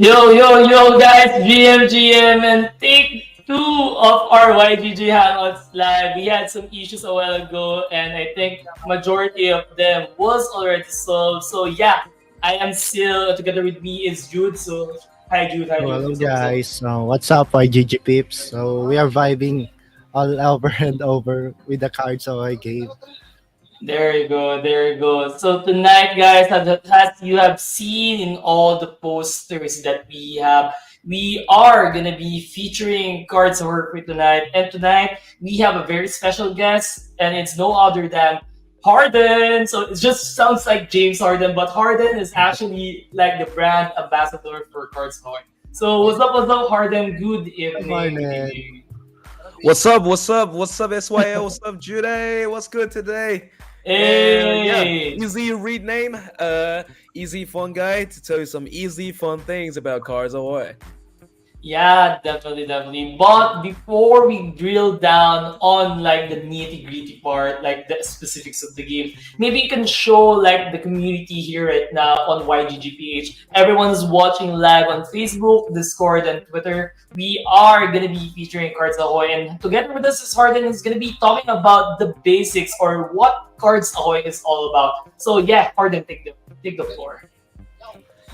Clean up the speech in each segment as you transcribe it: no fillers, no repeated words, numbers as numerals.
Yo, guys, GM, and take two of our YGG Hangouts live. We had some issues a while ago, and I think majority of them was already solved. So yeah, I am still together with me is Jude. So hi Jude, hi Jude. Hello guys, what's up YGG peeps? So we are vibing all over and over with the Cards Ahoy game. There you go, there you go. So tonight, guys, as you have seen in all the posters that we are gonna be featuring Cards of Work with tonight. And tonight we have a very special guest, and it's no other than Harden. So it just sounds like James Harden, but Harden is actually like the brand ambassador for Cards Ahoy. So what's up, Harden? Good Good evening. Good morning. evening. What's up? What's up? What's up, SYL? What's up, Jude? What's good today? And yeah, Hey. easy read name, easy fun guy to tell you some easy fun things about Cards Ahoy. Yeah, definitely, definitely. But before we drill down on like the nitty gritty part, like the specifics of the game, maybe you can show like the community here right now on YGGPH. Everyone's watching live on Facebook, Discord, and Twitter. We are gonna be featuring Cards Ahoy, and together with us is Harden is gonna be talking about the basics or what Cards Ahoy is all about. So yeah, Harden, take the floor.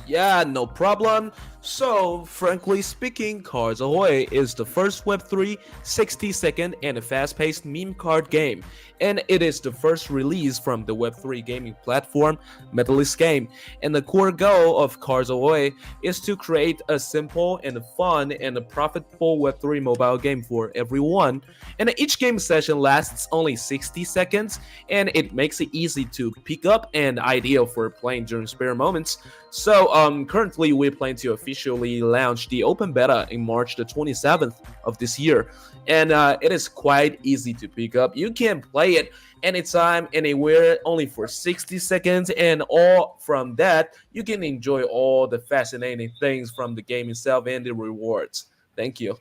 Yeah, no problem. So, frankly speaking, Cards Ahoy is the first Web3 60-second and fast-paced meme card game, and it is the first release from the Web3 gaming platform Metalist Game. And the core goal of Cards Ahoy is to create a simple and fun and a profitable Web3 mobile game for everyone. And each game session lasts only 60 seconds, and it makes it easy to pick up and ideal for playing during spare moments. So currently we plan to officially launch the open beta in March the 27th of this year. And it is quite easy to pick up. You can play it anytime, anywhere, only for 60 seconds. And all from that, you can enjoy all the fascinating things from the game itself and the rewards. Thank you.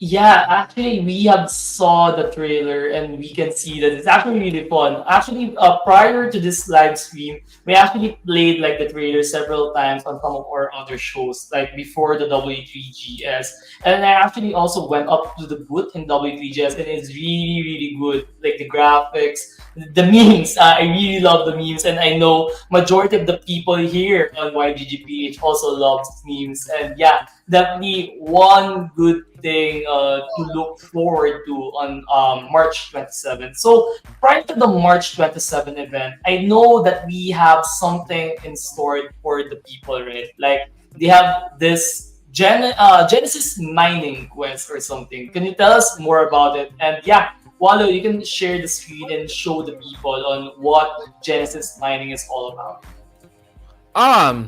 Yeah, actually, we have saw the trailer and we can see that it's actually really fun. Actually, prior to this live stream, we actually played like the trailer several times on some of our other shows, like before the W3GS. And I actually also went up to the booth in W3GS, and it's really, really good. Like the graphics, the memes. I really love the memes, and I know majority of the people here on YGGPH also loves memes. And yeah, definitely one good thing to look forward to on March 27th. So prior to the March 27th event, I know that we have something in store for the people, right? Like they have this Genesis mining quest or something. Can you tell us more about it? And yeah, Wallo, you can share the screen and show the people on what Genesis mining is all about.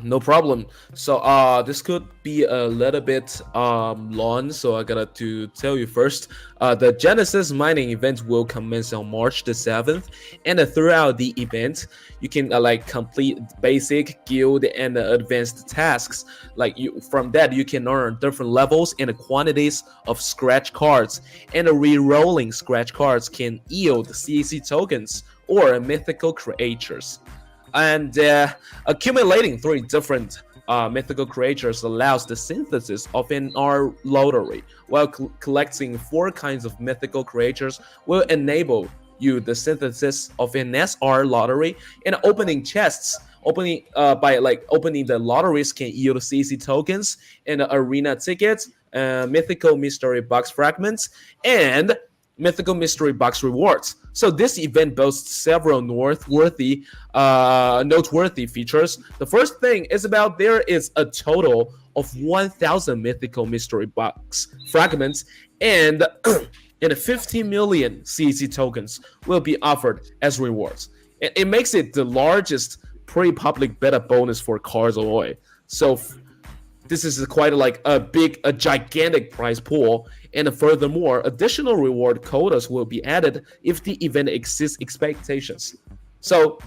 No problem. So this could be a little bit long, so I gotta to tell you first. The Genesis mining event will commence on March the 7th, and throughout the event, you can like complete basic, guild, and advanced tasks. Like you from that you can earn different levels and quantities of scratch cards, and re-rolling scratch cards can yield CAC tokens or mythical creatures. And accumulating three different mythical creatures allows the synthesis of an R lottery, while collecting four kinds of mythical creatures will enable you the synthesis of an SR lottery. And opening chests. Opening by like opening the lotteries can yield CC tokens and arena tickets, mythical mystery box fragments, and mythical mystery box rewards. So this event boasts several noteworthy features. The first thing is about there is a total of 1,000 mythical mystery box fragments, and and 50 million CEC tokens will be offered as rewards. It makes it the largest pre-public beta bonus for Cards Ahoy. So this is quite like a gigantic prize pool, and furthermore, additional reward quotas will be added if the event exceeds expectations. So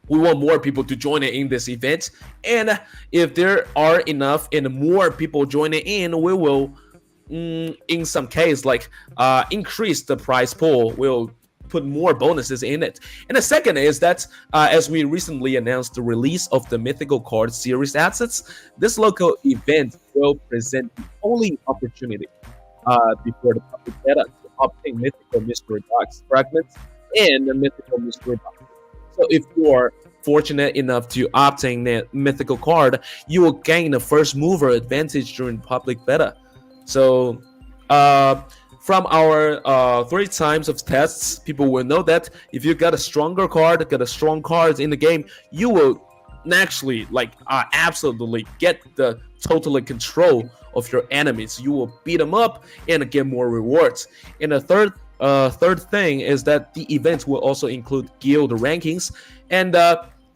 we want more people to join in this event, and if there are enough and more people joining in, we will, in some case, like increase the prize pool. We'll put more bonuses in it. And the second is that as we recently announced the release of the Mythical Card Series assets, this local event will present the only opportunity before the public beta to obtain Mythical Mystery Box fragments and the Mythical Mystery Box. So if you are fortunate enough to obtain the Mythical card, you will gain a first mover advantage during public beta. So from our 3 times of tests, people will know that if you got a stronger card, got a strong cards in the game, you will actually like absolutely get the total control of your enemies. You will beat them up and get more rewards. And the third Third thing is that the event will also include guild rankings, and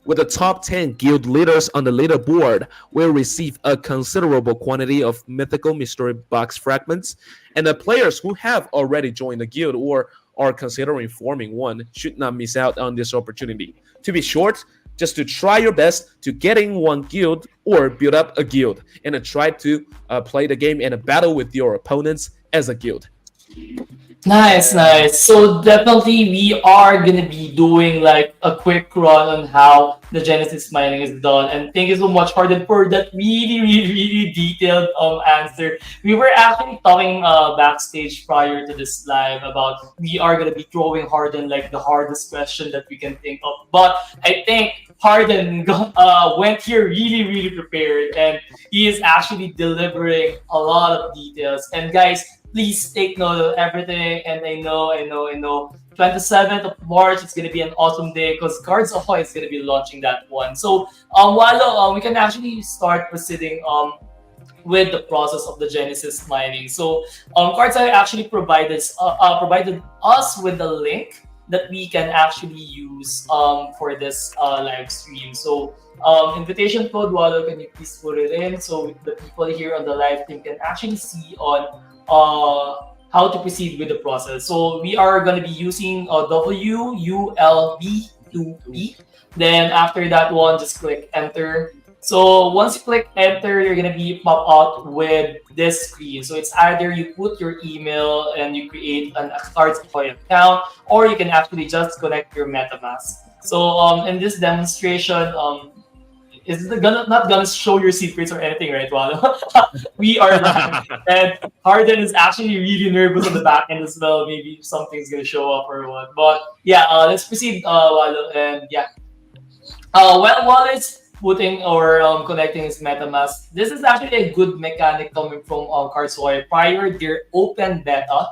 with the top 10 guild leaders on the leaderboard will receive a considerable quantity of mythical mystery box fragments, and the players who have already joined the guild or are considering forming one should not miss out on this opportunity. To be short, just to try your best to get in one guild or build up a guild and try to play the game and battle with your opponents as a guild. Nice, nice. So definitely we are gonna be doing like a quick run on how the Genesis mining is done. And thank you so much, Harden, for that really, really, really detailed answer. We were actually talking backstage prior to this live about we are gonna be throwing Harden like the hardest question that we can think of. But I think Harden went here really, really prepared, and he is actually delivering a lot of details. And guys, please take note of everything. And I know. 27th of March, it's gonna be an awesome day because Cards Ahoy is gonna be launching that one. So, Walo, we can actually start proceeding with the process of the Genesis mining. So, Cards Ahoy actually provided us with the link that we can actually use for this live stream. So, invitation code, Walo, can you please put it in so the people here on the live stream can actually see on how to proceed with the process. So we are going to be using WULB2P. Then after that one, just click enter. So once you click enter, you're going to be pop out with this screen. So it's either you put your email and you create a Cards Ahoy account, or you can actually just connect your MetaMask. So in this demonstration, is it not gonna show your secrets or anything, right, Walo? We are live, and Harden is actually really nervous on the back end as well. Maybe something's gonna show up or what. But yeah, let's proceed, Walo, and yeah. While it's putting or connecting his MetaMask, this is actually a good mechanic coming from Cards Ahoy. Prior their open beta,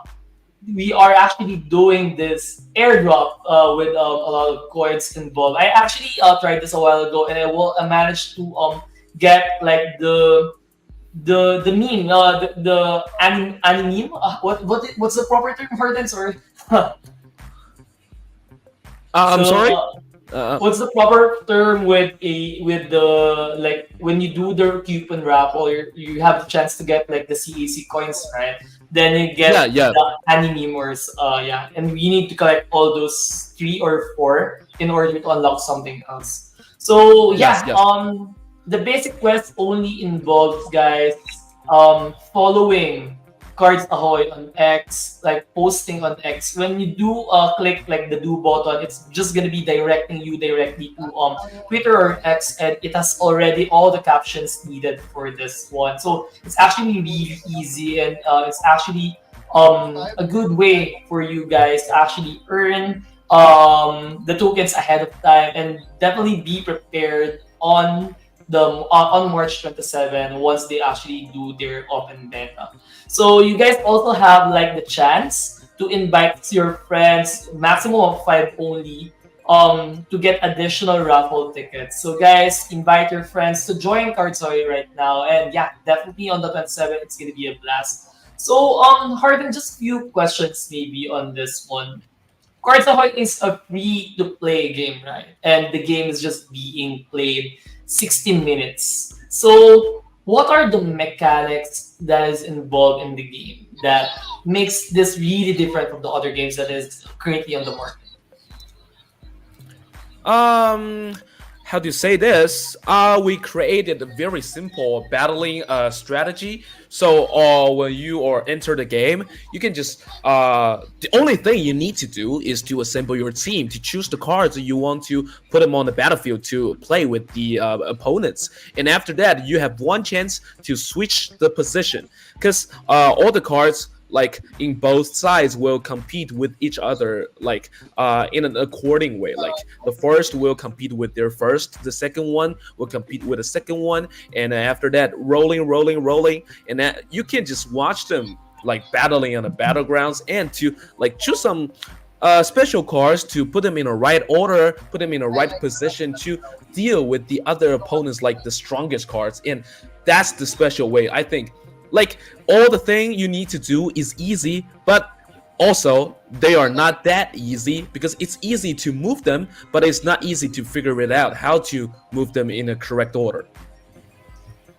we are actually doing this airdrop with a lot of coins involved. I actually tried this a while ago, and I managed to get like the meme, the anime. What's the proper term for that? Sorry. I'm So, sorry. what's the proper term with the like when you do the coupon raffle, you have the chance to get like the CAC coins, right? Then you get Yeah. the animemors, yeah, and we need to collect all those 3 or 4 in order to unlock something else. So yeah, Yes. the basic quest only involves guys following Cards Ahoy on X, like posting on X. When you do click like the do button, it's just gonna be directing you directly to Twitter or X, and it has already all the captions needed for this one. So it's actually really easy, and it's actually a good way for you guys to actually earn the tokens ahead of time, and definitely be prepared on March 27 once they actually do their open beta. So you guys also have like the chance to invite your friends, maximum of 5 only, to get additional raffle tickets. So guys, invite your friends to join Cardsoy right now, and yeah, definitely on the 27th, it's gonna be a blast. So Harden, just few questions maybe on this one. Cards Ahoy is a free-to-play game, right? And the game is just being played 16 minutes. So, what are the mechanics that is involved in the game that makes this really different from the other games that is currently on the market? How do you say this? We created a very simple battling strategy. So when you enter the game, you can just the only thing you need to do is to assemble your team, to choose the cards you want to put them on the battlefield to play with the opponents. And after that, you have one chance to switch the position, because all the cards like in both sides will compete with each other, like in an according way. Like the first will compete with their first, the second one will compete with the second one, and after that rolling, and that you can just watch them like battling on the battlegrounds, and to like choose some special cards to put them in a right order, put them in a right position to deal with the other opponents, like the strongest cards. And that's the special way, I think. Like all the thing you need to do is easy, but Also, they are not that easy because it's easy to move them, but it's not easy to figure it out how to move them in a correct order.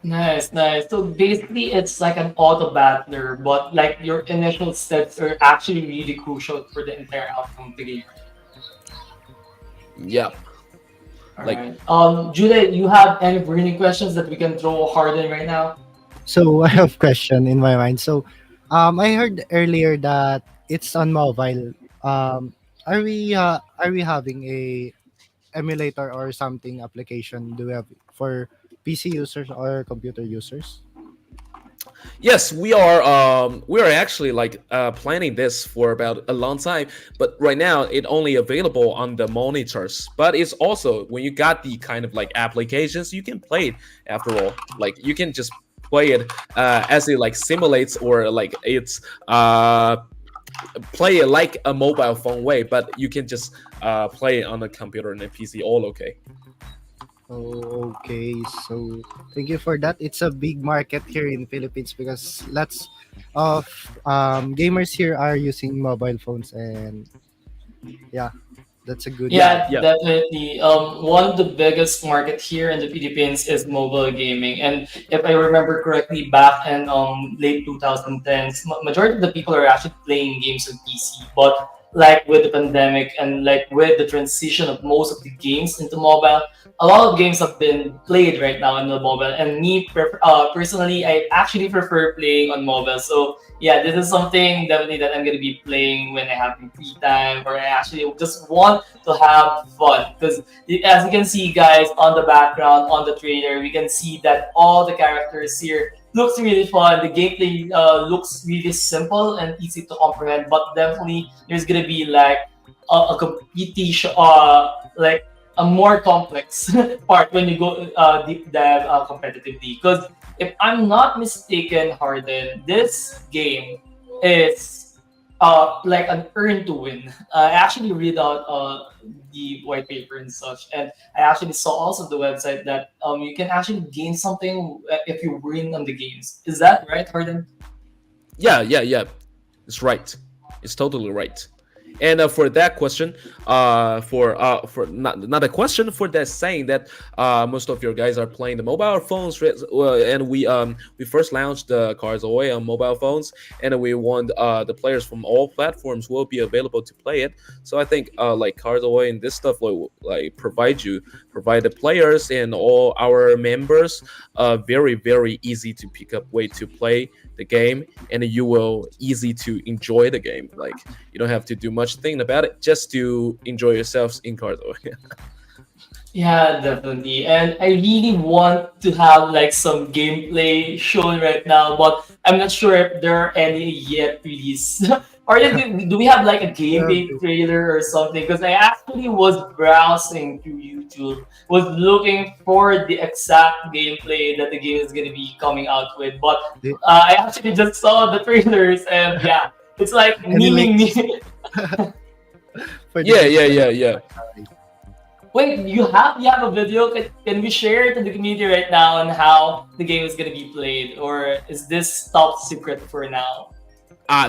Nice, nice. So basically, it's like an auto battler, but like your initial steps are actually really crucial for the entire outcome of the game. Yeah, All like right. Jude, you have any burning questions that we can throw hard in right now? So I have question in my mind. So, I heard earlier that it's on mobile. Um, are we having a emulator or something application? Do we have for PC users or computer users? yes, we are actually like planning this for about a long time, but right now it only available on the monitors. But it's also when you got the kind of like applications, you can play it after all. Like you can just play it as it like simulates or like it's play it like a mobile phone way, but you can just play it on the computer and the PC all okay. Oh, okay. So thank you for that. It's a big market here in Philippines because lots of gamers here are using mobile phones, and yeah, that's a good Yeah, Yeah, yeah. definitely. One of the biggest market here in the Philippines is mobile gaming, and if I remember correctly, back in late 2010s, majority of the people are actually playing games on PC. But like with the pandemic and like with the transition of most of the games into mobile, a lot of games have been played right now on the mobile. And me personally, I actually prefer playing on mobile. So yeah, this is something definitely that I'm gonna be playing when I have free time, or I actually just want to have fun. Because as you can see, guys, on the background, on the trailer, we can see that all the characters here looks really fun. The gameplay looks really simple and easy to comprehend, but definitely there's gonna be like a competition, like a more complex part when you go deep dive competitively. Because if I'm not mistaken, Harden, this game is like an earn to win. I actually read out the white paper and such, and I actually saw also the website that you can actually gain something if you win on the games. Is that right, Harden? Yeah, yeah, yeah. It's right. It's totally right. And for that question, for not a question for that saying that most of your guys are playing the mobile phones, and we first launched the Cards Ahoy on mobile phones, and we want the players from all platforms will be available to play it. So I think like Cards Ahoy and this stuff will like provide the players and all our members very easy to pick up way to play the game, and you will easy to enjoy the game. Like you don't have to do much thing about it, just to enjoy yourselves in Cardo. Yeah, definitely. And I really want to have like some gameplay shown right now, but I'm not sure if there are any yet released. Or do we have like a yeah. gameplay trailer or something? Because I actually was browsing through YouTube, was looking for the exact gameplay that the game is gonna be coming out with. But The- I actually just saw the trailers, and yeah, it's like Any memeing links me. for the Yeah, yeah, gameplay? yeah, yeah. Wait, you have a video? Can we share it to the community right now on how the game is gonna be played, or is this top secret for now?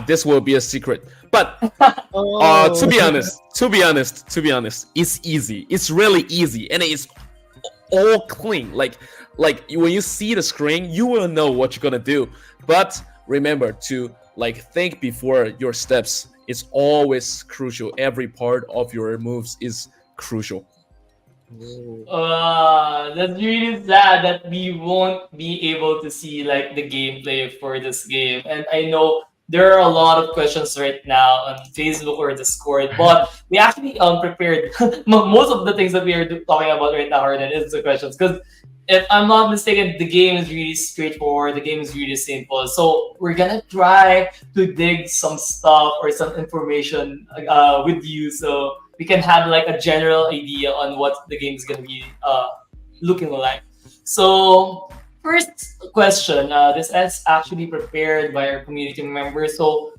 This will be a secret, but to Oh, be honest, it's easy. It's really easy, and it's all clean. Like when you see the screen, you will know what you're gonna do. But remember to like think before your steps. It's always crucial. Every part of your moves is crucial. oh. That's really sad that we won't be able to see like the gameplay for this game. And I know there are a lot of questions right now on Facebook or Discord, but we actually prepared most of the things that we are talking about right now, Harden, is the questions. Because if I'm not mistaken, the game is really straightforward. The game is really simple. So we're gonna try to dig some stuff or some information with you, so we can have like a general idea on what the game is gonna be looking like. So first question, this is actually prepared by our community members. So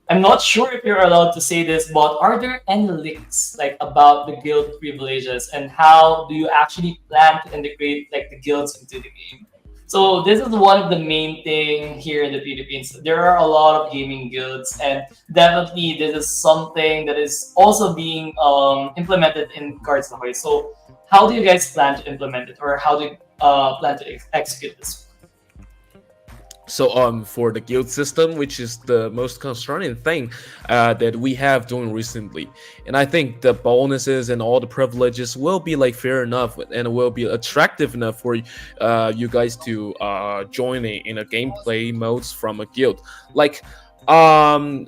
I'm not sure if you're allowed to say this, but are there any leaks like about the guild privileges, and how do you actually plan to integrate like the guilds into the game? So this is one of the main thing here in the Philippines. There are a lot of gaming guilds, and definitely this is something that is also being implemented in Cards Ahoy. So how do you guys plan to implement it, or how do you plan to execute this? So for the guild system, which is the most concerning thing that we have doing recently, and I think the bonuses and all the privileges will be like fair enough and will be attractive enough for you guys to join in a gameplay modes from a guild. Like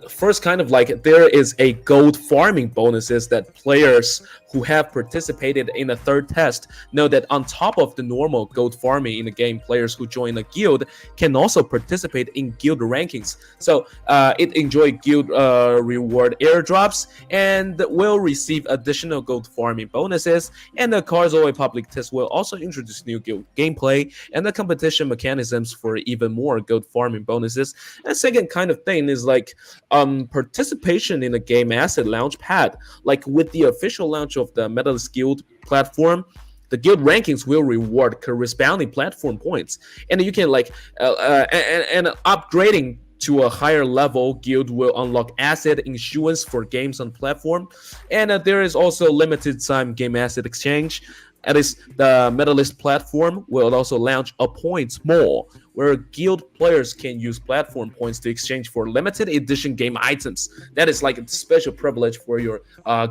first, kind of like there is a gold farming bonuses that players who have participated in a third test know that on top of the normal gold farming in the game, players who join a guild can also participate in guild rankings. So it enjoy guild reward airdrops and will receive additional gold farming bonuses. And the Cards Ahoy public test will also introduce new guild gameplay and the competition mechanisms for even more gold farming bonuses. And second kind of thing is like participation in the game asset launch pad. Like with the official launch of the Medalist Guild platform, the guild rankings will reward corresponding platform points, and you can like and upgrading to a higher level guild will unlock asset issuance for games on platform, and there is also limited time game asset exchange. At least the Medalist platform will also launch a points mall where guild players can use platform points to exchange for limited edition game items. That is like a special privilege for your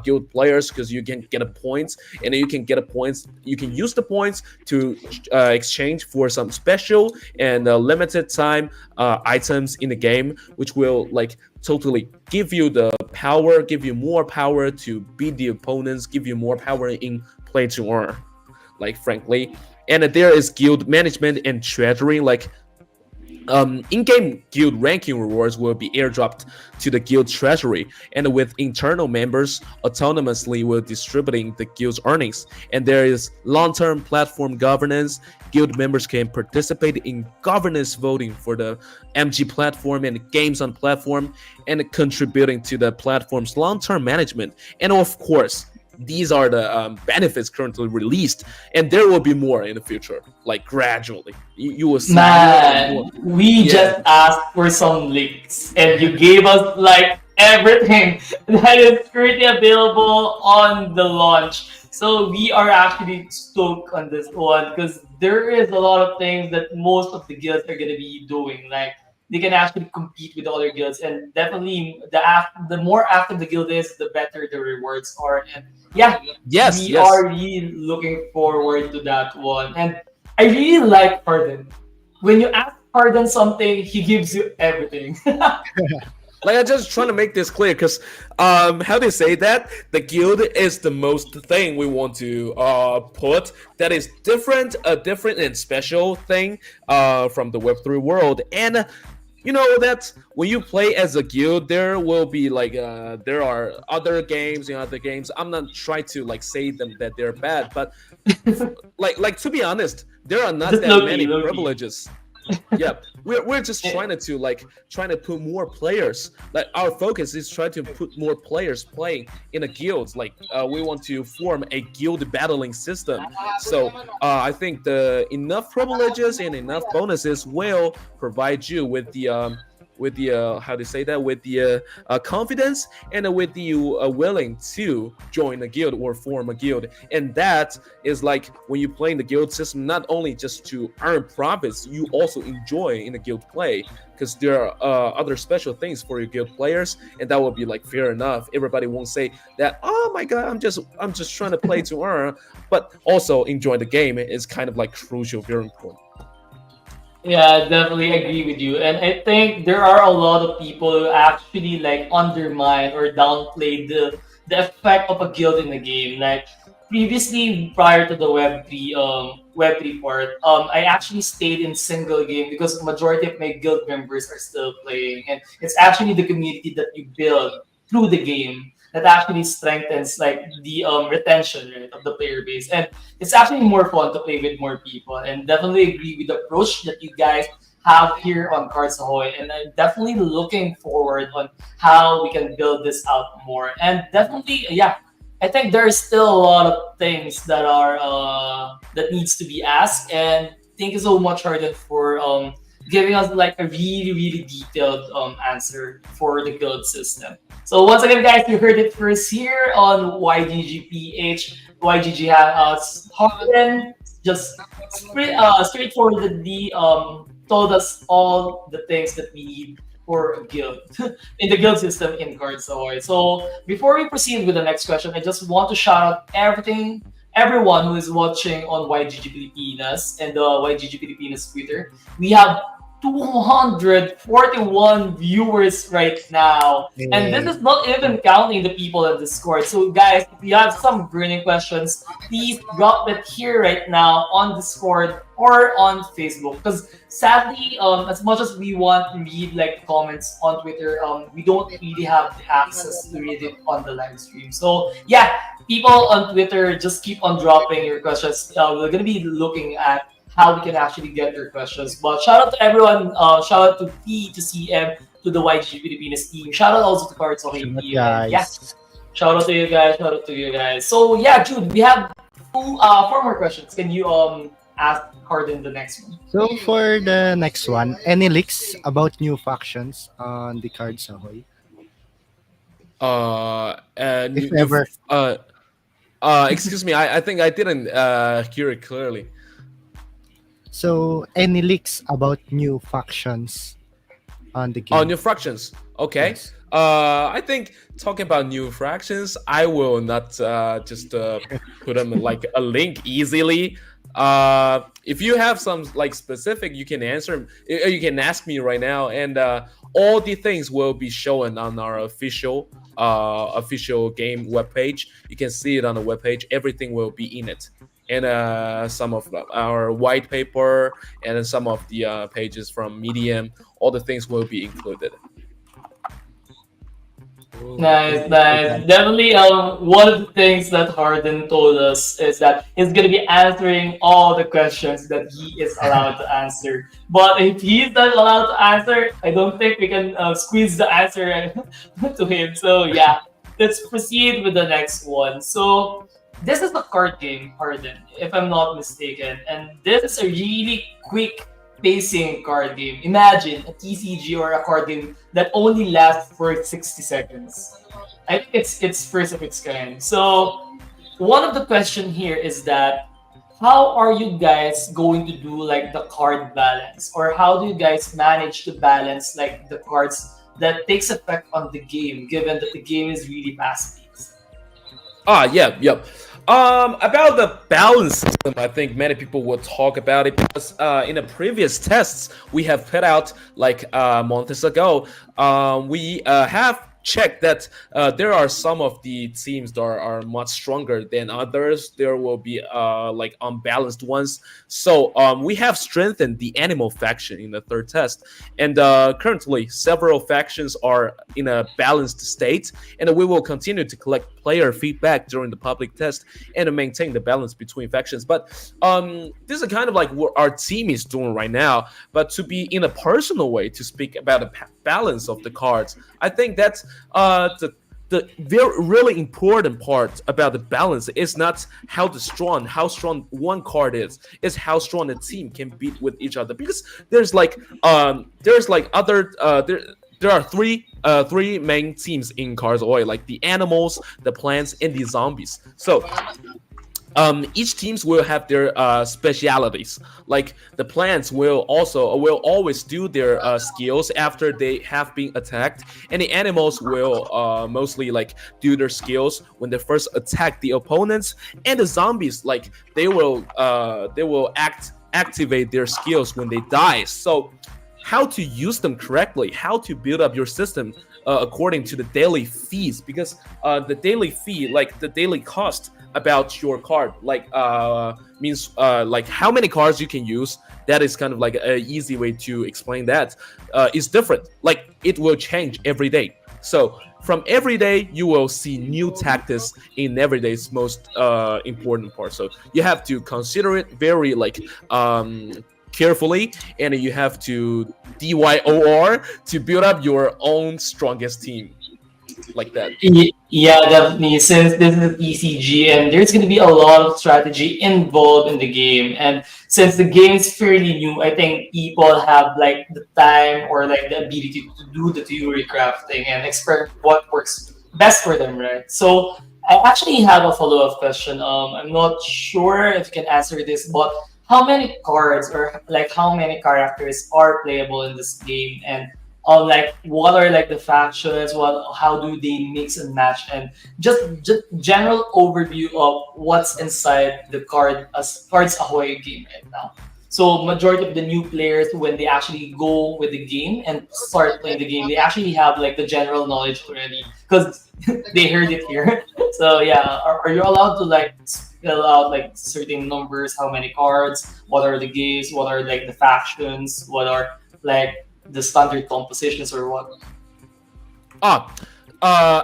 guild players because you can get a points, and you can get a points. You can use the points to exchange for some special and limited time items in the game, which will like totally give you the power, give you more power to beat the opponents, give you more power in play to earn, like frankly. And there is guild management and treasury. Like in-game guild ranking rewards will be airdropped to the guild treasury, and with internal members autonomously will distributing the guild's earnings. And there is long-term platform governance. Guild members can participate in governance voting for the MG platform and games on platform, and contributing to the platform's long-term management. And of course, these are the benefits currently released, and there will be more in the future, like gradually. You will see more and more. Man, we just asked for some links, and you gave us like everything that is currently available on the launch. So we are actually stoked on this one because there is a lot of things that most of the guilds are gonna be doing. Like they can actually compete with other guilds, and definitely the more active the guild is, the better the rewards are. And yeah, Yes, we yes. are really looking forward to that one. And I really like Pardon. When you ask Pardon something, he gives you everything. Like I'm just trying to make this clear, because how do you say that? The guild is the most thing we want to put that is different, a different and special thing from the Web3 world. And you know that when you play as a guild, there will be like there are other games and other games. I'm not trying to like say them that they're bad, but like to be honest, there are not Just that low-key, many low-key. privileges. Yeah, we're just trying to put more players. Like our focus is trying to put more players playing in a guild. Like we want to form a guild battling system. So I think the enough privileges and enough bonuses will provide you with the how to say that, with the confidence and with the willing to join a guild or form a guild. And that is like when you play in the guild system, not only just to earn profits, you also enjoy in the guild play, because there are other special things for your guild players, and that will be like fair enough. Everybody won't say that, oh my god, I'm just trying to play to earn, but also enjoy the game is kind of like crucial, very important. Yeah, I definitely agree with you. And I think there are a lot of people who actually like undermine or downplay the effect of a guild in the game. Like previously, prior to the Web3 part, I actually stayed in single game because majority of my guild members are still playing, and it's actually the community that you build through the game that actually strengthens like the retention, right, of the player base. And it's actually more fun to play with more people, and definitely agree with the approach that you guys have here on Cards Ahoy. And I'm definitely looking forward on how we can build this out more. And definitely, yeah, I think there's still a lot of things that are that needs to be asked, and thank you so much, Harden, for giving us like a really, really detailed answer for the guild system. So once again, guys, you heard it first here on YGGPH, YGG Hangouts. Harden just straightforwardly told us all the things that we need for a guild in the guild system in Cards Ahoy. So before we proceed with the next question, I just want to shout out everyone who is watching on YGG Pilipinas and the YGG Pilipinas Twitter. We have 241 viewers right now. And this Eh, is not even counting the people in Discord. So guys, if you have some burning questions, please drop it here right now on Discord or on Facebook. Because sadly, as much as we want to read like comments on Twitter, we don't really have the access to read it on the live stream. So yeah, people on Twitter, just keep on dropping your questions. We're gonna be looking at how we can actually get your questions. But shout out to everyone. Shout out to T, to CM, to the YG Filipinas team. Shout out also to Cards Ahoy Salamat, team. And yeah, guys. shout out to you guys. Shout out to you guys. So yeah, Jude, we have four more questions. Can you ask Harden the next one? So for the next one, any leaks about new factions on the Cards Ahoy? And If ever. excuse me, I think I didn't hear it clearly. So any leaks about new factions on the Oh, game? new fractions. Okay. Yes. I think talking about new fractions, I will not just put them in, like a link easily. If you have some like specific, you can answer. You can ask me right now, and all the things will be shown on our official game webpage. You can see it on the webpage. Everything will be in it, and some of our white paper and then some of the pages from Medium. All the things will be included. Nice, nice. Definitely, one of the things that Harden told us is that he's gonna be answering all the questions that he is allowed to answer. But if he's not allowed to answer, I don't think we can squeeze the answer to him. So yeah, let's proceed with the next one. So this is a card game, Harden, if I'm not mistaken, and this is a really quick pacing card game. Imagine a TCG or a card game that only lasts for 60 seconds. I think it's first of its kind. So one of the question here is that how are you guys going to do like the card balance, or how do you guys manage to balance like the cards that takes effect on the game, given that the game is really fast paced? Yeah, yep. About the balance system, I think many people will talk about it because in the previous tests we have put out like months ago, we have checked that there are some of the teams that are much stronger than others. There will be like unbalanced ones. So we have strengthened the animal faction in the third test, and currently several factions are in a balanced state, and we will continue to collect player feedback during the public test and to maintain the balance between factions. But this is kind of like what our team is doing right now. But to be in a personal way to speak about the balance of the cards, I think that's the very really important part about the balance is not how strong one card is how strong the team can beat with each other, because there's like other there are three main teams in Cards Ahoy, like the animals, the plants, and the zombies. So each teams will have their specialities. Like the plants will always do their skills after they have been attacked, and the animals will mostly like do their skills when they first attack the opponents, and the zombies like they will activate their skills when they die. So how to use them correctly, how to build up your system according to the daily fees, because the daily fee, like the daily cost about your card, like means like how many cards you can use. That is kind of like an easy way to explain that. Is different, like it will change every day. So from every day you will see new tactics in every day's most important part. So you have to consider it very like carefully, and you have to DYOR to build up your own strongest team. like that. Yeah, definitely. Since this is an ECG and there's going to be a lot of strategy involved in the game, and since the game is fairly new, I think people have like the time or like the ability to do the theory crafting and experiment what works best for them, right? So I actually have a follow-up question. I'm not sure if you can answer this, but how many cards or like how many characters are playable in this game, and like what are like the factions, what how do they mix and match, and just general overview of what's inside the Cards Ahoy game right now. So majority of the new players, when they actually go with the game and start playing the game, they actually have like the general knowledge already because they heard it here. So yeah, are you allowed to like spell out like certain numbers, how many cards, what are the games, what are like the factions, what are like the standard compositions or what? Ah,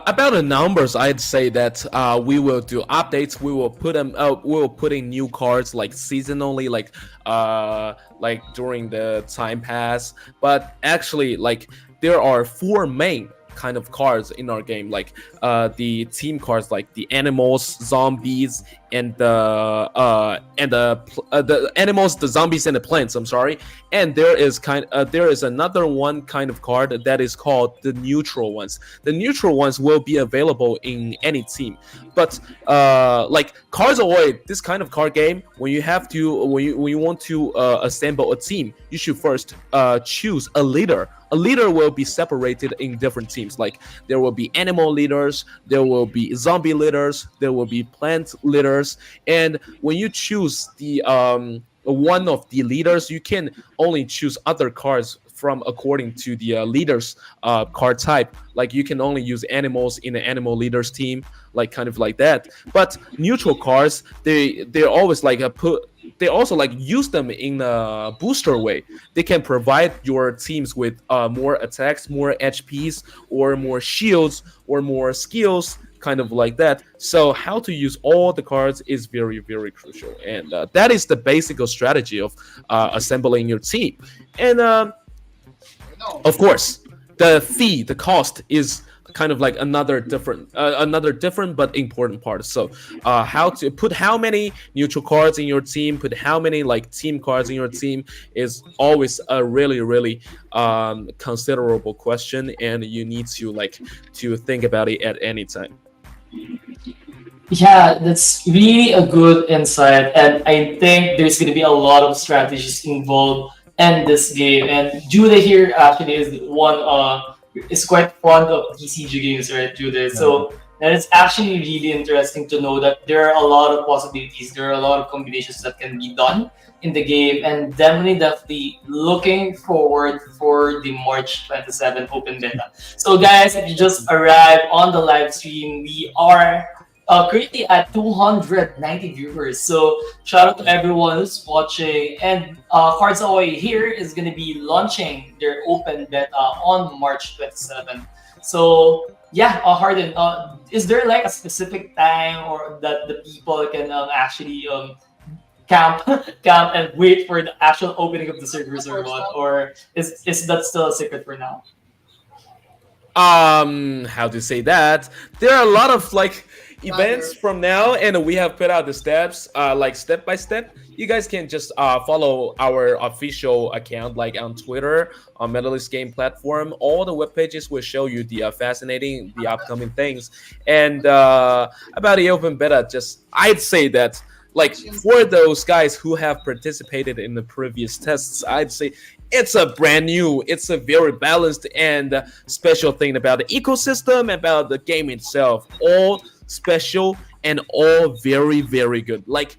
about the numbers, I'd say that we will do updates. We will put them. We will put in new cards like seasonally, like during the time pass. But actually, like there are four main kind of cards in our game, like the team cards, like the animals, zombies, and the animals, the zombies, and the plants. I'm sorry. And there is another one kind of card that is called the neutral ones. The neutral ones will be available in any team, but like Cards Ahoy, this kind of card game, when you want to assemble a team, you should first choose a leader. A leader will be separated in different teams. Like there will be animal leaders, there will be zombie leaders, there will be plant leaders, and when you choose the one of the leaders, you can only choose other cards from according to the leaders card type. Like you can only use animals in the animal leaders team, like kind of like that. But neutral cards, they're always like they also like use them in a booster way. They can provide your teams with more attacks, more HPs, or more shields, or more skills, kind of like that. So how to use all the cards is very, very crucial, and that is the basic strategy of assembling your team. And of course, the cost is kind of like another different but important part. So how to put how many neutral cards in your team, put how many like team cards in your team is always a really, really considerable question, and you need to like to think about it at any time. Yeah, that's really a good insight, and I think there's gonna be a lot of strategies involved in this game. And Judah here actually is quite fond of TCG games, right, Judah? So and it's actually really interesting to know that there are a lot of possibilities, there are a lot of combinations that can be done in the game, and definitely looking forward for the March 27 open beta. So guys, if you just arrived on the live stream, we are currently at 290 viewers. So shout out to everyone who's watching. And Cards Ahoy here is going to be launching their open beta on March 27. So yeah, Harden, is there like a specific time or that the people can actually camp camp and wait for the actual opening of the servers or what? Or is that still a secret for now? How to say that? There are a lot of like events from now, and we have put out the steps like step by step. You guys can just follow our official account like on Twitter, on Medalist Game platform. All the web pages will show you the fascinating, the upcoming things. And about the open beta, just I'd say that like for those guys who have participated in the previous tests, I'd say it's a very balanced and special thing about the ecosystem, about the game itself. All special and all very, very good. Like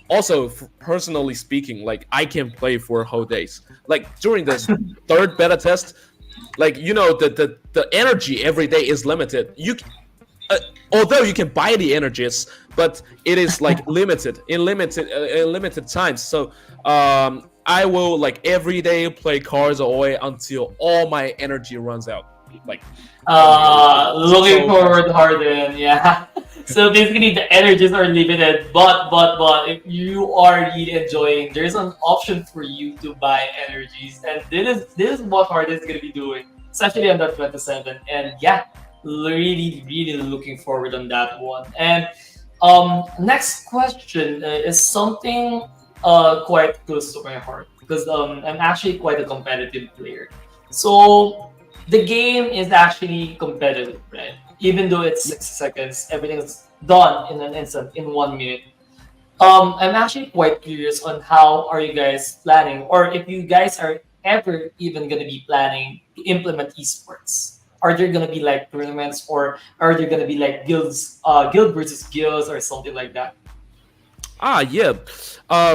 also personally speaking, like I can play for whole days. Like during this third beta test, like the energy every day is limited. Although you can buy the energies, but it is like limited in limited times. So I will like every day play Cards Ahoy until all my energy runs out. Like looking forward, Harden. Yeah. So basically, the energies are limited, but if you are really enjoying, there's an option for you to buy energies, and this is what Harden is gonna be doing, especially on the 27. And yeah, really looking forward on that one. And next question is something quite close to my heart because I'm actually quite a competitive player. So the game is actually competitive, right? Even though it's 6 seconds, everything's done in an instant, in 1 minute. I'm actually quite curious on how are you guys planning, or if you guys are ever even gonna be planning to implement esports. Are there gonna be like tournaments, or are there gonna be like guilds, guild versus guilds, or something like that? Yeah.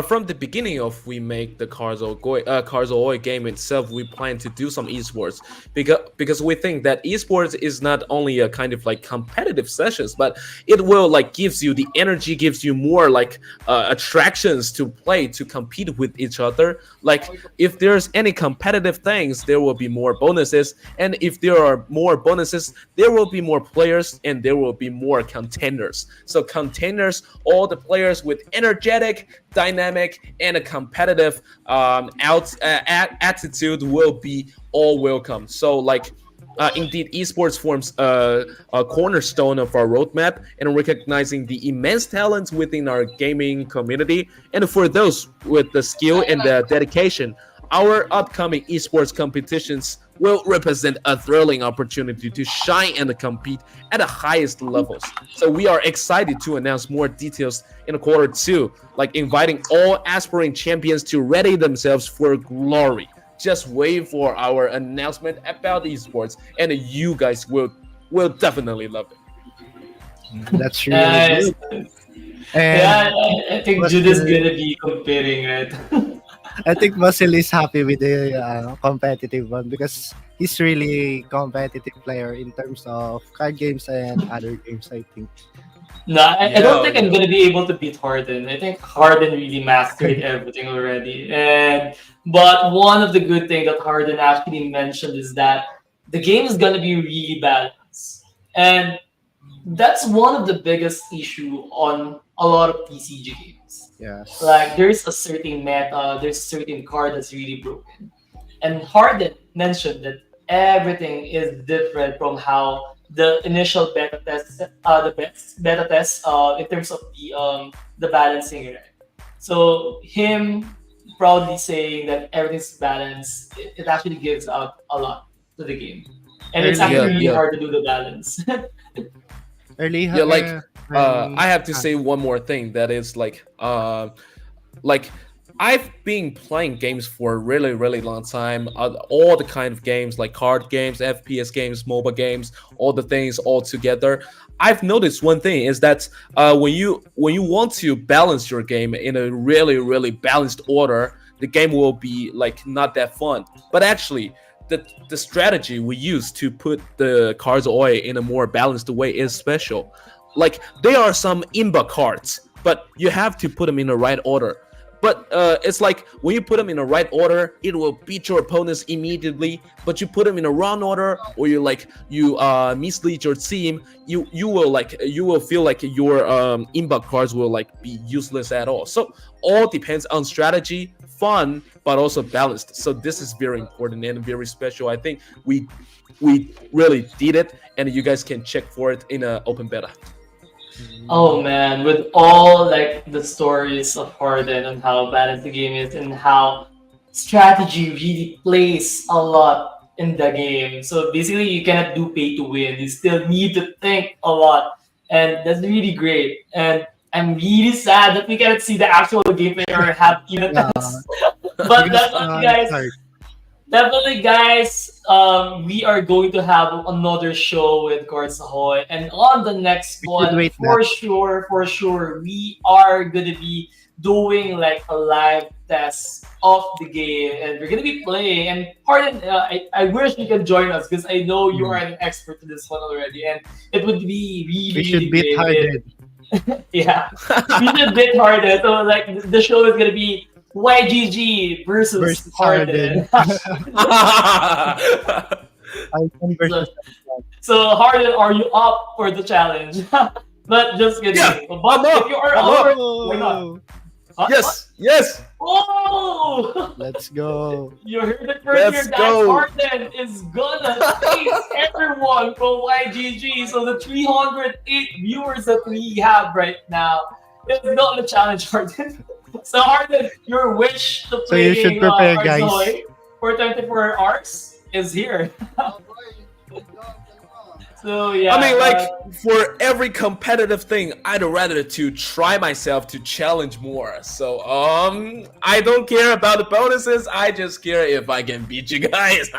From the beginning of we make the Cards Ahoy game itself, we plan to do some esports because we think that esports is not only a kind of like competitive sessions, but it will like gives you the energy, gives you more like attractions to play to compete with each other. Like if there's any competitive things, there will be more bonuses, and if there are more bonuses, there will be more players and there will be more contenders. So contenders, all the players with energetic, dynamic, and a competitive attitude will be all welcome. So, like, indeed, esports forms a cornerstone of our roadmap and recognizing the immense talents within our gaming community. And for those with the skill and the dedication, our upcoming esports competitions will represent a thrilling opportunity to shine and compete at the highest levels. So we are excited to announce more details in quarter 2, like inviting all aspiring champions to ready themselves for glory. Just wait for our announcement about esports, and you guys will definitely love it. That's really Nice. good. Yeah, And I think was Judas the gonna be competing, right? I think Basil is happy with the competitive one because he's really a competitive player in terms of card games and other games, I think. No, I don't Yeah, think I'm yeah. gonna be able to beat Harden. I think Harden really mastered everything already. And but one of the good things that Harden actually mentioned is that the game is gonna be really balanced. And that's one of the biggest issue on a lot of TCG games. Like Yes. there's a certain meta, there's a certain card that's really broken. And Harden mentioned that everything is different from how the initial beta test, beta test, in terms of the balancing, right? So him proudly saying that everything's balanced, it actually gives out a lot to the game, and it's actually Yeah, Earlier, really yeah. hard to do the balance. Yeah, like when I have to say one more thing that is like I've been playing games for a really long time. All the kind of games like card games, FPS games, mobile games, all the things all together. I've noticed one thing is that when you want to balance your game in a really balanced order, the game will be like not that fun. But actually, the strategy we use to put the cards away in a more balanced way is special. Like there are some imba cards, but you have to put them in the right order. But it's like when you put them in the right order, it will beat your opponents immediately. But you put them in the wrong order, or you mislead your team, you will feel like your inbox cards will like be useless at all. So all depends on strategy, fun, but also balanced. So this is very important and very special. I think we really did it, and you guys can check for it in an open beta. Oh man, with all like the stories of Harden and how balanced the game is and how strategy really plays a lot in the game. So basically you cannot do pay to win. You still need to think a lot. And that's really great. And I'm really sad that we cannot see the actual gameplay or have even yeah, tests. But because definitely it's guys, hard. definitely, guys. We are going to have another show with Cards Ahoy, and on the next We should one, wait that. for sure, we are gonna be doing like a live test of the game, and we're gonna be playing. And Harden, I wish you can join us because I know you are Mm. an expert in this one already, and it would be We really should beat great if Harden yeah, we should bit Harden. So like the show is gonna be YGG versus versus Harden. Harden. Harden so, versus so Harden, are you up for the challenge? But just Yeah, kidding. I'm But if you up. are I'm up for up. it, why not? Oh, What? Yes, yes. Oh! Let's go. You heard it first here. Let's That go. Arden is gonna face everyone from YGG. So the 308 viewers that we have right now is gonna challenge Arden. So Arden, your wish to So you should playing prepare, Cards guys. Ahoy for 24 hours is here. So yeah, I mean, like for every competitive thing, I'd rather to try myself to challenge more. So I don't care about the bonuses. I just care if I can beat you guys.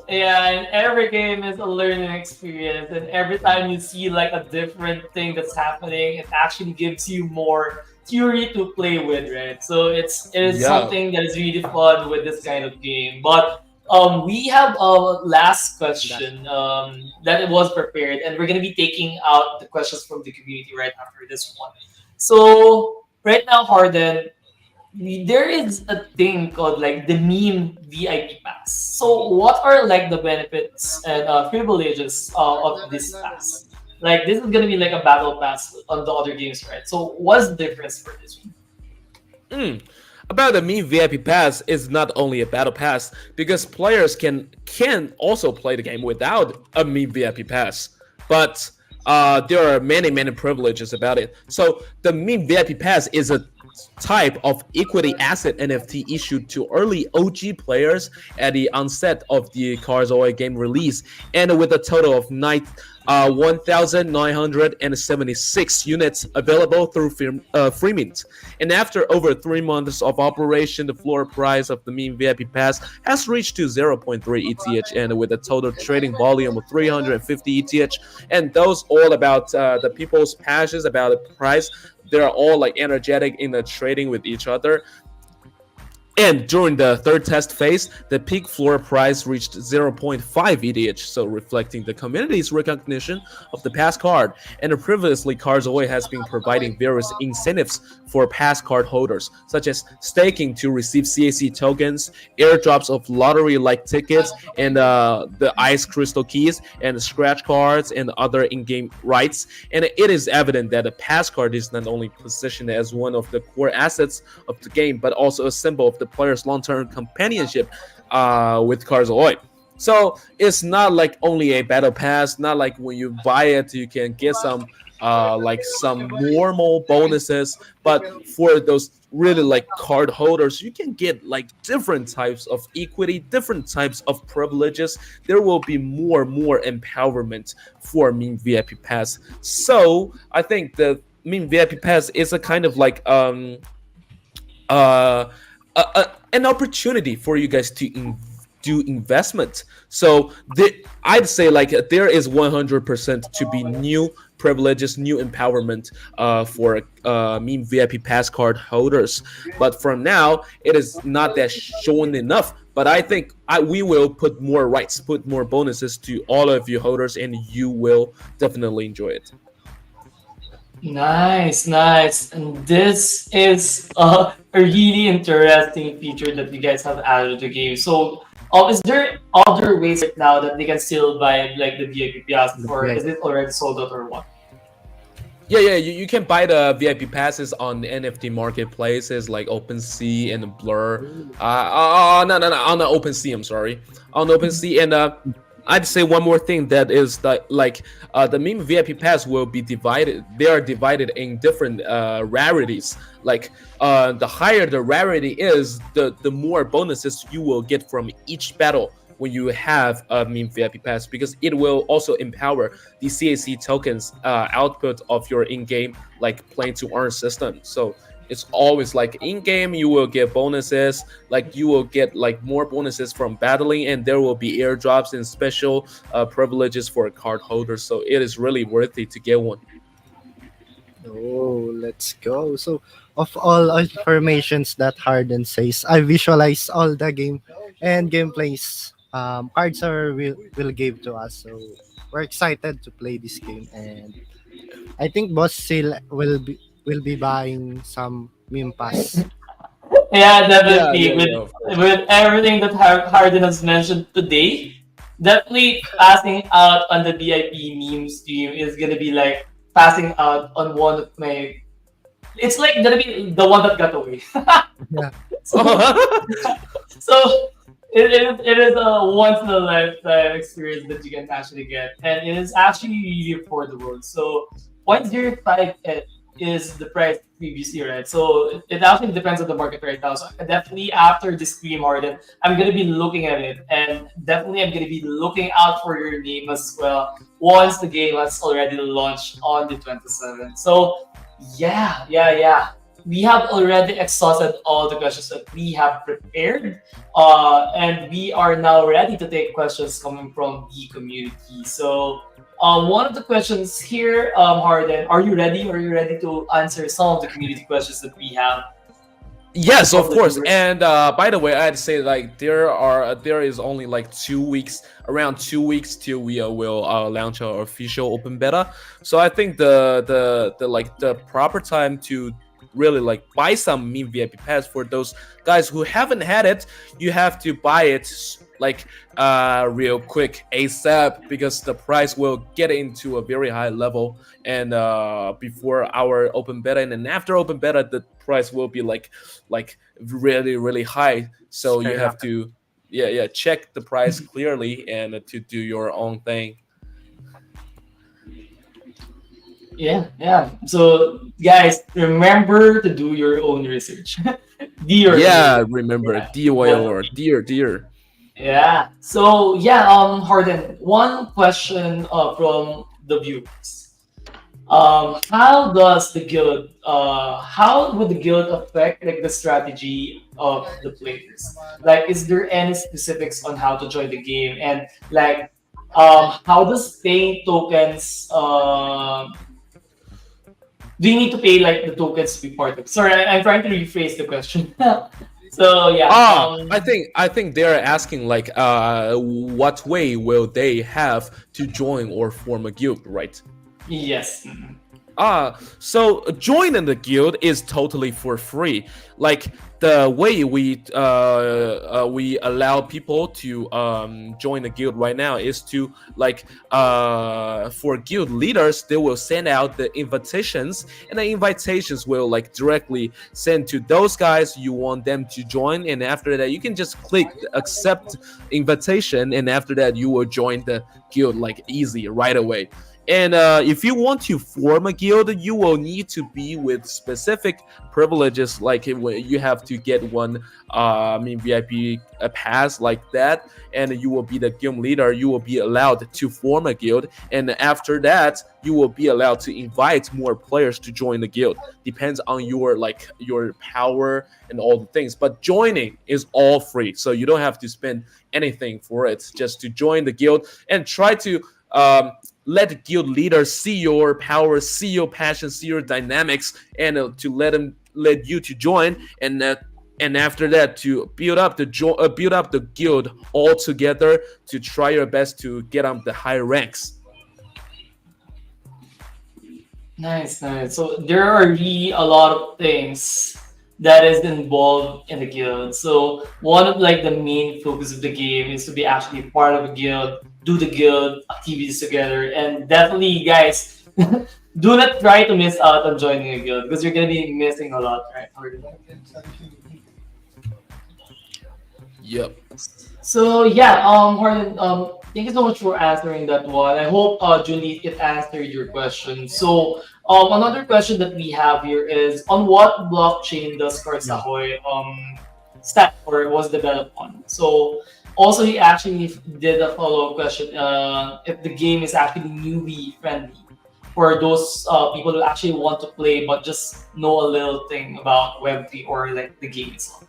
yeah, and every game is a learning experience, and every time you see like a different thing that's happening, it actually gives you more theory to play with, right? So it is Yeah. something that is really fun with this kind of game. But we have a last question that was prepared, and we're gonna be taking out the questions from the community right after this one. So right now, Harden, there is a thing called like the meme VIP pass. So what are like the benefits and privileges of this pass? Like this is gonna be like a battle pass on the other games, right? So what's the difference for this one? Mm. About the meme VIP pass is not only a battle pass because players can also play the game without a meme VIP pass, but there are many privileges about it. So the meme VIP pass is a type of equity asset NFT issued to early OG players at the onset of the Cards Ahoy game release, and with a total of 1,976 units available through free mint. And after over 3 months of operation, the floor price of the meme VIP pass has reached to 0.3 ETH, and with a total trading volume of 350 ETH. And those all about the people's passions about the price. They're all like energetic in the trading with each other. And during the third test phase, the peak floor price reached 0.5 ETH, so reflecting the community's recognition of the pass card. And previously, Cards Ahoy has been providing various incentives for pass card holders, such as staking to receive CAC tokens, airdrops of lottery-like tickets, and the ice crystal keys, and scratch cards, and other in-game rights. And it is evident that the pass card is not only positioned as one of the core assets of the game, but also a symbol of the player's long-term companionship with Cards Ahoy. So it's not like only a battle pass, not like when you buy it you can get some like some normal bonuses, but for those really like card holders you can get like different types of equity, different types of privileges. There will be more empowerment for meme VIP pass. So I think the meme VIP pass is a kind of like uh an opportunity for you guys to do investment. So I'd say like there is 100% to be new privileges, new empowerment for meme VIP pass card holders. But for now, it is not that shown enough. But I think we will put more rights, put more bonuses to all of you holders, and you will definitely enjoy it. Nice, nice. And this is a really interesting feature that you guys have added to the game. So, is there other ways right now that they can still buy like the VIP pass, or Yeah. is it already sold out or what? Yeah, you can buy the VIP passes on NFT marketplaces like OpenSea and Blur. No, on the OpenSea, I'm sorry. On OpenSea, and I'd say one more thing that is that like the meme VIP pass will be divided. They are divided in different rarities. Like the higher the rarity is, the more bonuses you will get from each battle when you have a meme VIP pass, because it will also empower the CAC tokens output of your in-game like play to earn system. So it's always like in-game you will get bonuses, like you will get like more bonuses from battling, and there will be airdrops and special privileges for card holders. So it is really worth it to get one. Oh, let's go. So, of all informations that Harden says, I visualize all the game and gameplays cards are will give to us. So, we're excited to play this game, and I think Boss Seal will be buying some meme pass. Yeah, Yeah, definitely. yeah, yeah, of course. With everything that Harden has mentioned today, definitely passing out on the VIP meme stream is gonna be like passing out on one of my it's like gonna be the one that got away. Yeah. so, so it is a once in a lifetime experience that you can actually get, and it is actually really affordable. So 0.05 is the price previously, right? So it actually depends on the market right now. So definitely after the Scream Harden, I'm gonna be looking at it, and definitely I'm gonna be looking out for your name as well once the game has already launched on the 27th. So yeah. We have already exhausted all the questions that we have prepared, and we are now ready to take questions coming from the community. So, one of the questions here, Harden, are you ready? Are you ready to answer some of the community questions that we have Yes, from of the course. viewers? And by the way, I'd say like there is only like 2 weeks, around 2 weeks till we will launch our official open beta. So I think the like the proper time to really like buy some meme VIP pass for those guys who haven't had it, you have to buy it like real quick ASAP, because the price will get into a very high level, and before our open beta, and then after open beta the price will be like really really high. So you have Skyrocket. to check the price clearly and to do your own thing. Yeah. So, guys, remember to do your own research. Do your own Yeah, research. remember Yeah. DYOR, dear. Yeah. So yeah, Harden, one question from the viewers. How would the guild affect like the strategy of the players? Like, is there any specifics on how to join the game, and like, how does paying tokens? Do you need to pay like the tokens to be part of? Sorry, I'm trying to rephrase the question. So yeah, I think they're asking like what way will they have to join or form a guild, right? yes. So joining the guild is totally for free. Like the way we allow people to join the guild right now is to like for guild leaders, they will send out the invitations, and the invitations will like directly send to those guys you want them to join, and after that you can just click the accept invitation, and after that you will join the guild like easy right away. And if you want to form a guild, you will need to be with specific privileges, like you have to get one, VIP pass like that, and you will be the guild leader. You will be allowed to form a guild, and after that, you will be allowed to invite more players to join the guild. Depends on your like your power and all the things. But joining is all free, so you don't have to spend anything for it. Just to join the guild and try to. Let the guild leader see your power, see your passion, see your dynamics, and to let you to join, and after that to build up the guild all together to try your best to get on the higher ranks. Nice. So there are really a lot of things that is involved in the guild. So one of like the main focus of the game is to be actually part of a guild, do the guild activities together, and definitely, guys, do not try to miss out on joining a guild because you're gonna be missing a lot, right? Yep. So yeah, Harlan, thank you so much for answering that one. I hope Julie it answered your question. So another question that we have here is on what blockchain does Cards Yeah. Ahoy stand or was developed on? So also he actually did a follow up question if the game is actually newbie friendly for those people who actually want to play but just know a little thing about Web3 or like the game itself.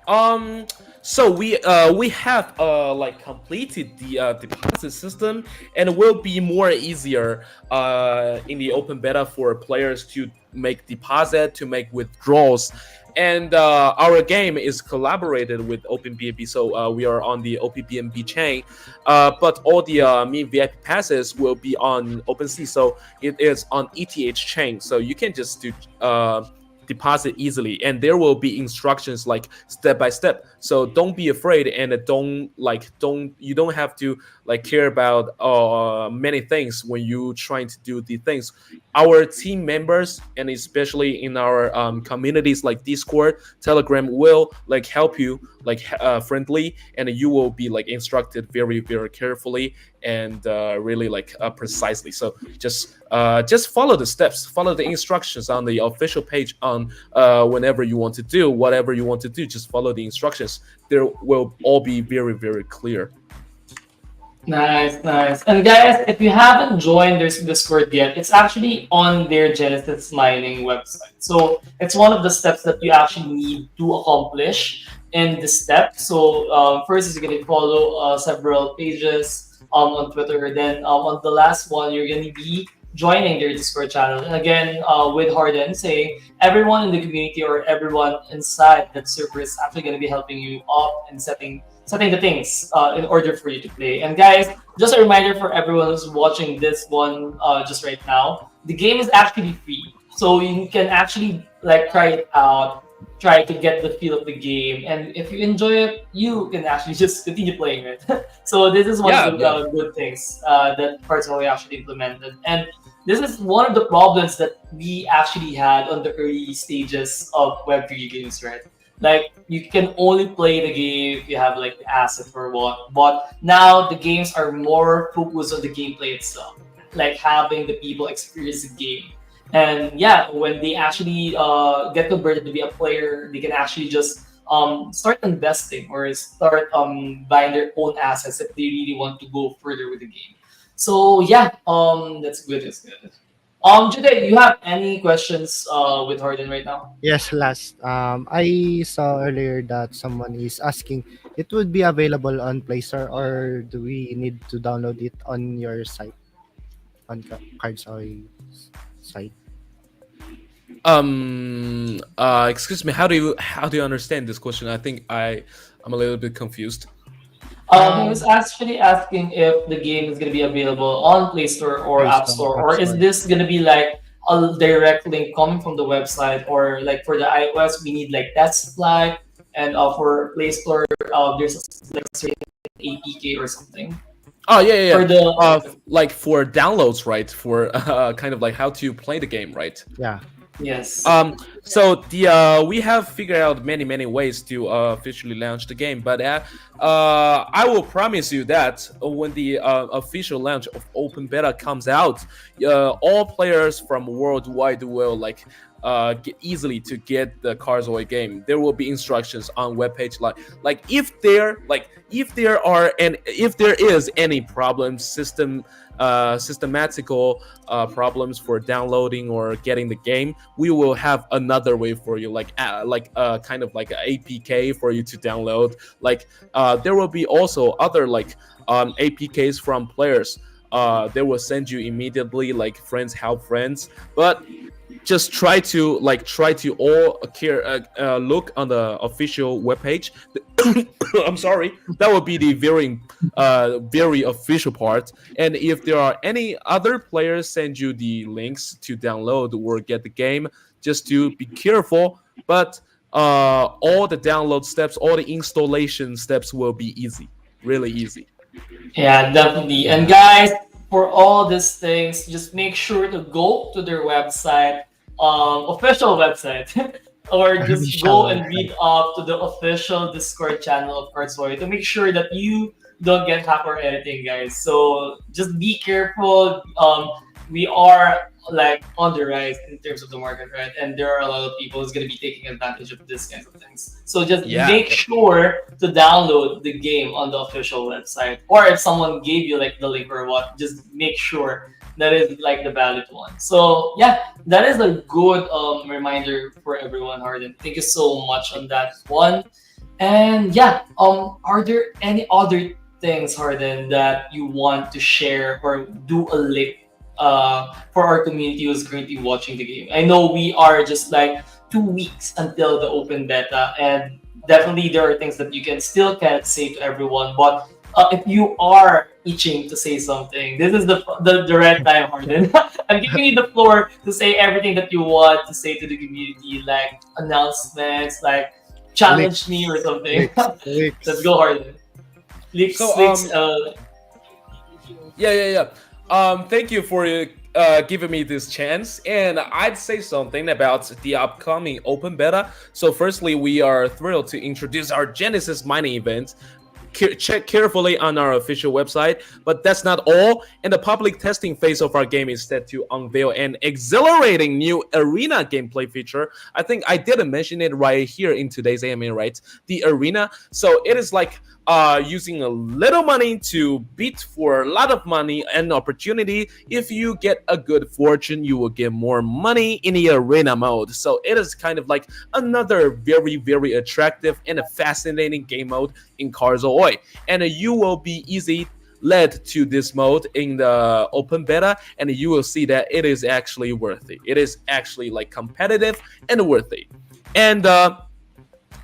Um. So we have like completed the deposit system, and it will be more easier in the open beta for players to make deposit, to make withdrawals, and our game is collaborated with OpenBNB, so we are on the OpenBNB chain, but all the meme VIP passes will be on OpenSea, so it is on ETH chain, so you can just do deposit easily, and there will be instructions like step by step. So don't be afraid, and don't have to like care about many things when you trying to do the things. Our team members, and especially in our communities like Discord, Telegram, will like help you like friendly, and you will be like instructed very very carefully and really like precisely. So just follow the steps, follow the instructions on the official page on whenever you want to do whatever you want to do. Just follow the instructions. There will all be very very clear. Nice, nice. And guys, if you haven't joined their Discord yet, it's actually on their Genesis Mining website. So it's one of the steps that you actually need to accomplish in this step. So first is you're gonna follow several pages on Twitter. Then on the last one, you're gonna be joining their Discord channel. And again, with Harden saying everyone in the community or everyone inside that server is actually gonna be helping you up and setting the things in order for you to play. And guys, just a reminder for everyone who's watching this one just right now, the game is actually free. So you can actually like try it out, try to get the feel of the game. And if you enjoy it, you can actually just continue playing it. So this is one of the good things that Cards Ahoy actually implemented. And this is one of the problems that we actually had on the early stages of Web3 games, right? Like you can only play the game if you have like the asset for what. But now the games are more focused on the gameplay itself, like having the people experience the game. And yeah, when they actually get converted to be a player, they can actually just start investing or start buying their own assets if they really want to go further with the game. So yeah, that's good. That's good. Jude, you have any questions with Harden right now? Yes, last. I saw earlier that someone is asking, it would be available on Play Store, or do we need to download it on your site, on Cards Ahoy site? Excuse me, how do you understand this question? I think I'm a little bit confused. He was actually asking if the game is going to be available on Play Store or Play App Store, Store, App or is Store. this going to be like a direct link coming from the website, or like for the iOS we need like test flag, and for Play Store there's like a certain APK or something Oh yeah, yeah, for yeah. the Like for downloads, right? For kind of like how to play the game, right? Yeah. yes. So we have figured out many ways to officially launch the game, but I will promise you that when the official launch of open beta comes out, all players from worldwide will like get easily to get the Cards Ahoy game. There will be instructions on webpage like if there is any problem systematical problems for downloading or getting the game, we will have another way for you, like kind of like an APK for you to download. Like there will be also other like APKs from players. They will send you immediately, like friends help friends, but just try to all look on the official webpage. I'm sorry, that would be the very official part. And if there are any other players send you the links to download or get the game, just to be careful. But all the download steps, all the installation steps will be easy, really easy. Yeah, definitely. And guys, for all these things, just make sure to go to their website, official website, or just go and read up to the official Discord channel of Cards Ahoy to make sure that you don't get hacked or anything, guys. So just be careful. We are like on the rise in terms of the market, right? And there are a lot of people who's gonna be taking advantage of this kinds of things. So just make sure to download the game on the official website, or if someone gave you like the link or what, just make sure that is like the valid one. So yeah, that is a good reminder for everyone, Harden. Thank you so much on that one. And yeah, are there any other things, Harden, that you want to share or do a link for our community who's currently watching the game? I know we are just like 2 weeks until the open beta, and definitely there are things that you can still can't say to everyone. But if you are itching to say something, this is the right time, Harden. I'm giving you the floor to say everything that you want to say to the community, like announcements, like challenge me or Licks, something. licks, Let's licks. go, Harden. So Licks. yeah. Thank you for giving me this chance, and I'd say something about the upcoming open beta. So, firstly, we are thrilled to introduce our Genesis mining event. Check carefully on our official website, but that's not all. And the public testing phase of our game is set to unveil an exhilarating new arena gameplay feature. I think I didn't mention it right here in today's AMA, right? The arena. So it is like using a little money to beat for a lot of money and opportunity. If you get a good fortune, you will get more money in the arena mode. So it is kind of like another very, very attractive and a fascinating game mode in Cards Ahoy. And you will be easy led to this mode in the open beta, and you will see that it is actually worth it. It is actually like competitive and worth it. And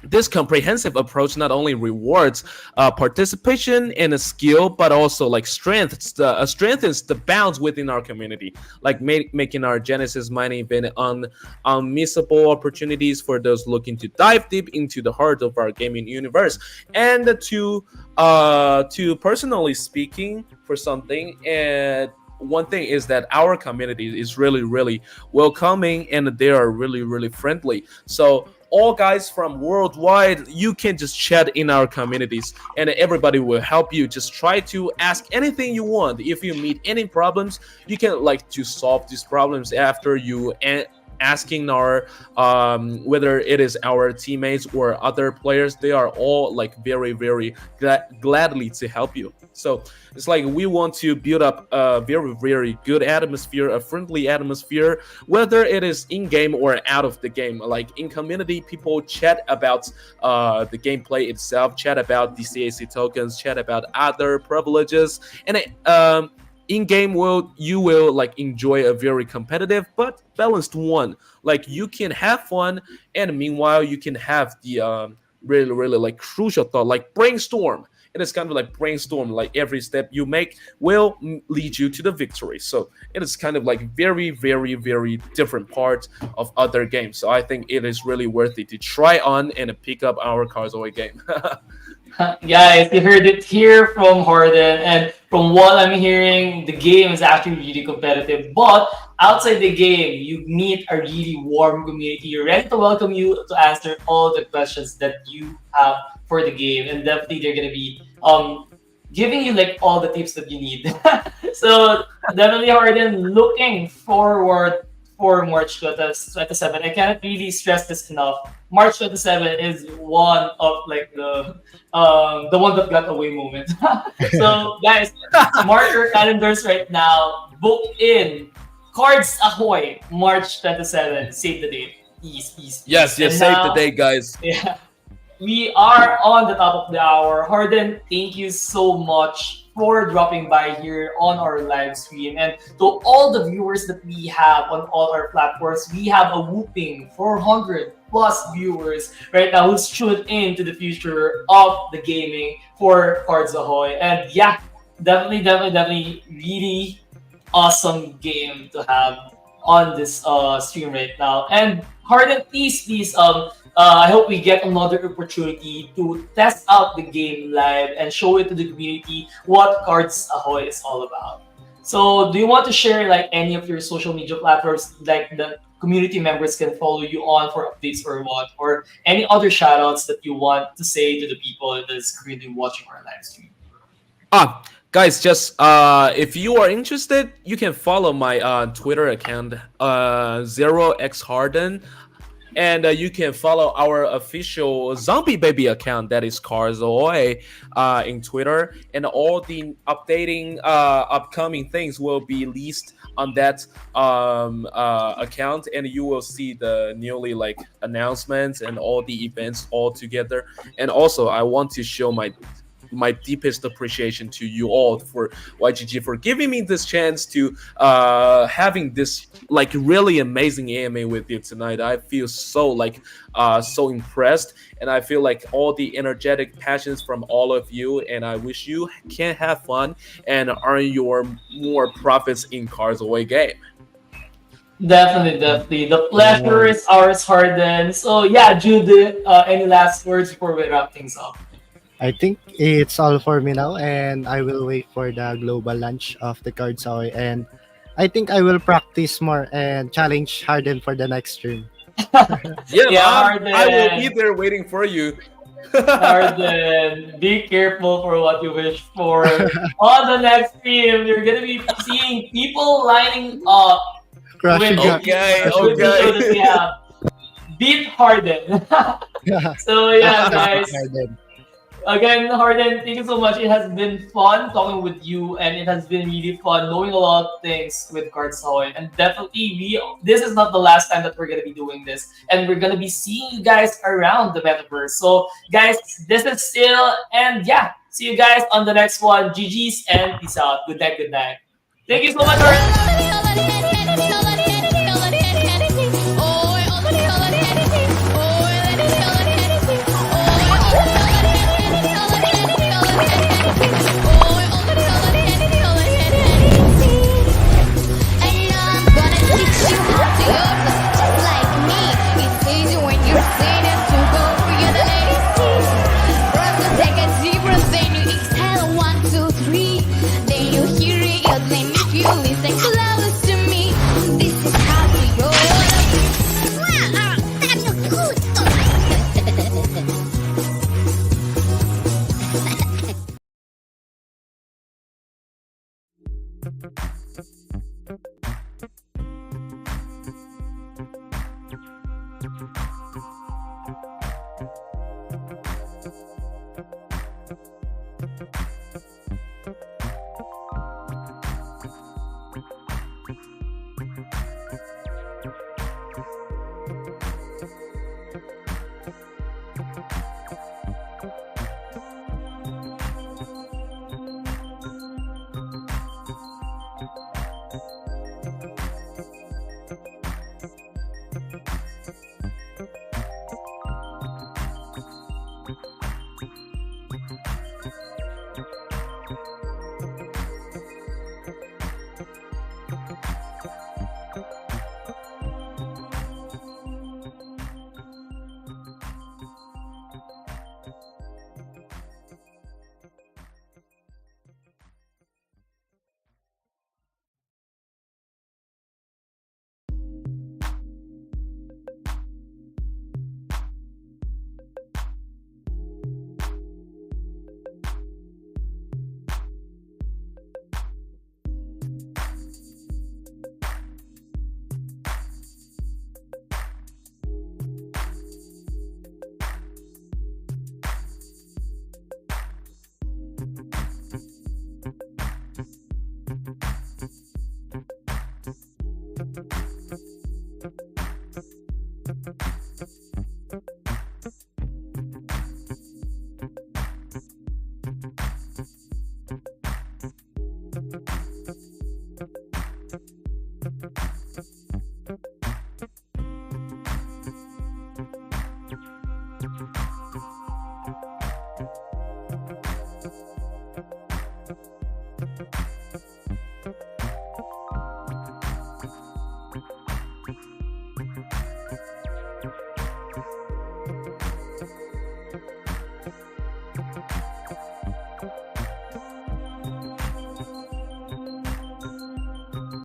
this comprehensive approach not only rewards participation and a skill, but also like strengthens the bonds within our community, like making our Genesis mining event unmissable opportunities for those looking to dive deep into the heart of our gaming universe. And to personally speaking for something, and one thing is that our community is really, really welcoming, and they are really, really friendly. So all guys from worldwide, you can just chat in our communities, and everybody will help you. Just try to ask anything you want. If you meet any problems, you can like to solve these problems after you asking our whether it is our teammates or other players. They are all like very, very gladly to help you. So it's like we want to build up a very, very good atmosphere, a friendly atmosphere, whether it is in game or out of the game. Like in community, people chat about the gameplay itself, chat about the CAC tokens, chat about other privileges, and in game world you will like enjoy a very competitive but balanced one. Like you can have fun, and meanwhile you can have the really, really like crucial thought, like brainstorm. It is kind of like brainstorm, like every step you make will lead you to the victory. So it is kind of like very, very, very different part of other games. So I think it is really worth it to try on and pick up our Cards Ahoy game. Guys, you heard it here from Harden, and from what I'm hearing, the game is actually really competitive. But outside the game, you meet a really warm community ready to welcome you to answer all the questions that you have for the game, and definitely they're gonna be giving you like all the tips that you need. So definitely, Harden, looking forward for March 27. I cannot really stress this enough. March 27 is one of like the one that got away moment. So guys, mark your calendars right now. Book in Cards Ahoy, March 27. Save the date. Peace, peace, peace. Yes, And save the now, day, guys. yeah, we are on the top of the hour. Harden, thank you so much for dropping by here on our live stream. And to all the viewers that we have on all our platforms, we have a whooping 400 plus viewers right now who's tuned in to the future of the gaming for Cards Ahoy. And yeah, definitely really awesome game to have on this stream right now. And Harden, please, I hope we get another opportunity to test out the game live and show it to the community what Cards Ahoy is all about. So, do you want to share like any of your social media platforms, like the community members can follow you on for updates or what, or any other shoutouts that you want to say to the people that's currently watching our live stream? Guys, just if you are interested, you can follow my Twitter account 0xharden, and you can follow our official Zombie Baby account, that is Cards Ahoy, in Twitter, and all the updating upcoming things will be released on that account, and you will see the newly like announcements and all the events all together. And also I want to show my my deepest appreciation to you all for YGG for giving me this chance to having this like really amazing AMA with you tonight. I feel so like so impressed, and I feel like all the energetic passions from all of you, and I wish you can have fun and earn your more profits in Cards Away game. Definitely, definitely. The pleasure is ours, Harden. So yeah, Jude, any last words before we wrap things up? I think it's all for me now, and I will wait for the global launch of the Cards Ahoy. And I think I will practice more and challenge Harden for the next stream. Yeah, Yeah, I will be Harden. there waiting for you. Harden, be careful for what you wish for. On the next stream, you're gonna be seeing people lining up with Crushing it. Okay, with the show that we okay. have. Beat Harden. Yeah. So yeah, Fantastic, guys. Harden. Again, Harden, thank you so much. It has been fun talking with you, and it has been really fun knowing a lot of things with Cards Ahoy. And definitely, this is not the last time that we're gonna be doing this, and we're gonna be seeing you guys around the metaverse. So, guys, this is still, and yeah, see you guys on the next one. GG's and peace out. Good night, good night. Thank you so much, Harden. Listen close to me. This is how you go. That's so good.